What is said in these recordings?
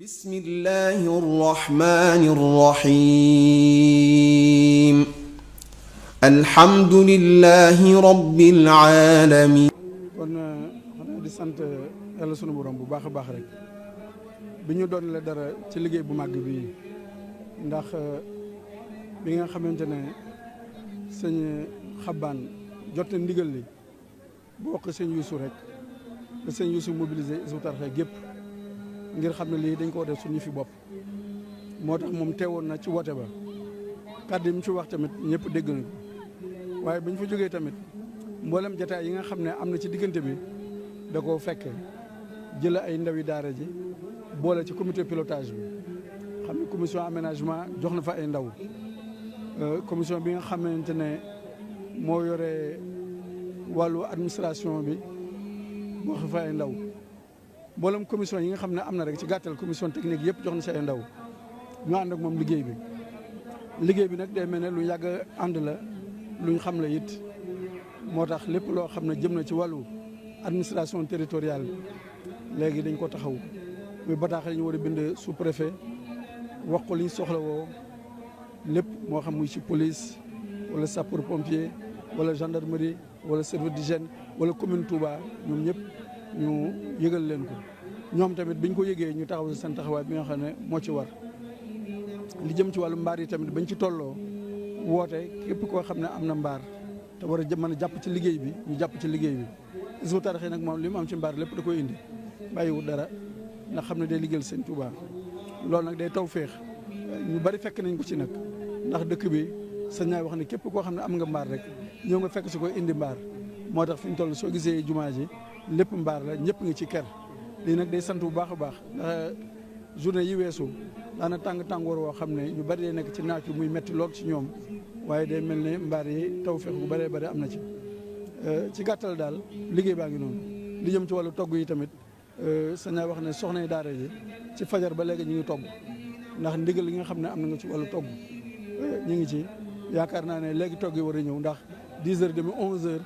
بسم الله الرحمن الرحيم الحمد لله رب العالمين kon xanaa di sant yàlla sunu borom bu baax a baax rek bi ñu doon la dara ci liggéey bu màgg bii ndax bi nga xamante ne sëñ Xabaan jot na ndigal li bu wax sëñ Yuusu rek te sëñ Yuusu mobilisé Hizbut Tarqiyyah gépp ngir xam ne lii dañ koo def suñu fi bopp moo tax moom teewoon na ci woote ba kàddu yi mu ci wax tamit ñëpp dégg na ko waaye bu ñu fa jógee tamit mboolem jataay yi nga xam ne am na ci diggante bi da koo fekke jël ay ndawi daara ji boole ci comité pilotage bi xam ne commission aménagement jox na fa ay ndaw commission bi nga xamante ne moo yore wàllu administration bi jox na fa ay ndaw mboolem commission yi nga xam ne am na rek ci gàttal commission technique yëpp jox na si ay ndaw ñu ànd ak moom liggéey bi nag day mel ne lu yàgg ànd la luñ xam la it moo tax lépp loo xam ne jëm na ci wàllu administration territoriale bi léegi dañ ko taxaw muy bataaxal ñu war a bind sous préfet wax ko li ñu soxla woo lépp moo xam muy ci police wala sapeur pompier wala gendarmerie wala service d'hygiène wala commune Touba ñoom ñëpp ñu yëgal leen ko ñoom tamit biñ ko yëgee ñu taxaw seen taxawaay bi nga xam ne moo ci war li jëm ci wàllu mbaar yi tamit bañ ci tolloo woote képp koo xam ne am na mbaar te war a mën a jàpp ci liggéey bi ñu jàpp ci liggéey bi Hizbut Tarqiyyah nag moom li mu am ci mbaar lépp da koy indi bàyyiwul dara ndax xam ne day liggéeyal seen Touba loolu nag day taw féex ñu bari fekk nañ ko ci nag ndax dëkk bi sañ naa wax ne képp koo xam ne am nga mbaar rek ñëw nga fekk si koy indi mbaar moo tax fi ñu toll soo gisee jumaa ji lépp mbaar la ñëpp nga ci kër lii nag day sant bu baax a baax ndax journée yi weesu daana tàngoor woo xam ne ñu bari day nekk ci naaj muy metti lool ci ñoom waaye day mel ne mbaar yi taw feex bu bëree bëri am na ci gàttal daal liggéey baa ngi noonu li jëm ci wàllu togg yi tamit sañ naa wax ne soxna yi daara ji ci fajar ba léegi ñu ngi togg ndax ndigal li nga xam ne am na nga ci wàllu togg ñu ngi ci yaakaar naa ne léegi togg yi war a ñëw ndax 10h30 11h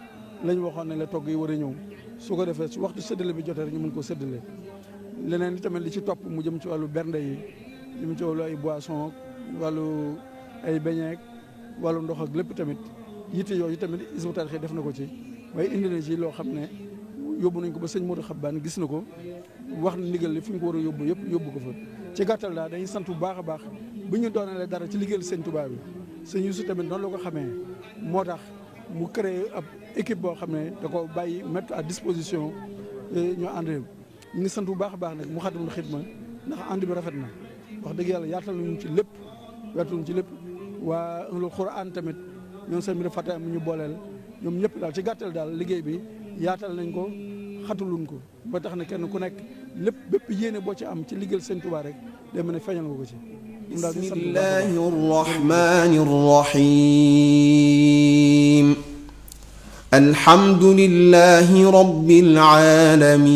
lañ waxoon ne la togg yi war a ñëw su ko defee su waxtu séddale bi jotee rek ñu mën ko séddale leneen li tamit li ci topp mu jëm ci wàllu bernde yi jëm ci wàllu ay boisson wàllu ay beñeek wàllu ndox ak lépp tamit yitte yooyu tamit Hizbut Tarqiyyah def na ko ci waaye indi na ci loo xam ne yóbbu nañ ko ba sëñ Modou Xabbaan gis na ko wax na ndigal li fi ñu ko war a yóbbu yëpp yóbbu ko fa ci gàttal daal dañuy sant bu baax a baax bu ñu doonalee dara ci liggéeyal sëñ Touba bi sëñ Youssou tamit noonu la ko xamee moo tax mu créé ab équipe boo xam ne da ko bàyyi mettre à disposition ñu ànd ñu ngi sant bu baax a baax nag Moukhaddamatoul Khidma ndax ànd bi rafet na wax dëgg yàlla yaatal nañu ci lépp waa Ahlul Quran tamit ñoom seen mbir fàtte am ñu booleel ñoom ñëpp daal ci gàttal daal liggéey bi yaatal nañ ko xatuluñ ko ba tax na kenn ku nekk lépp bépp yéene boo ci am ci liggéeyal seen Tuubaa rek day mën a feeñal nga ko ci bismillahi rrahmani rrahim alhamdulillahi rabbil alamin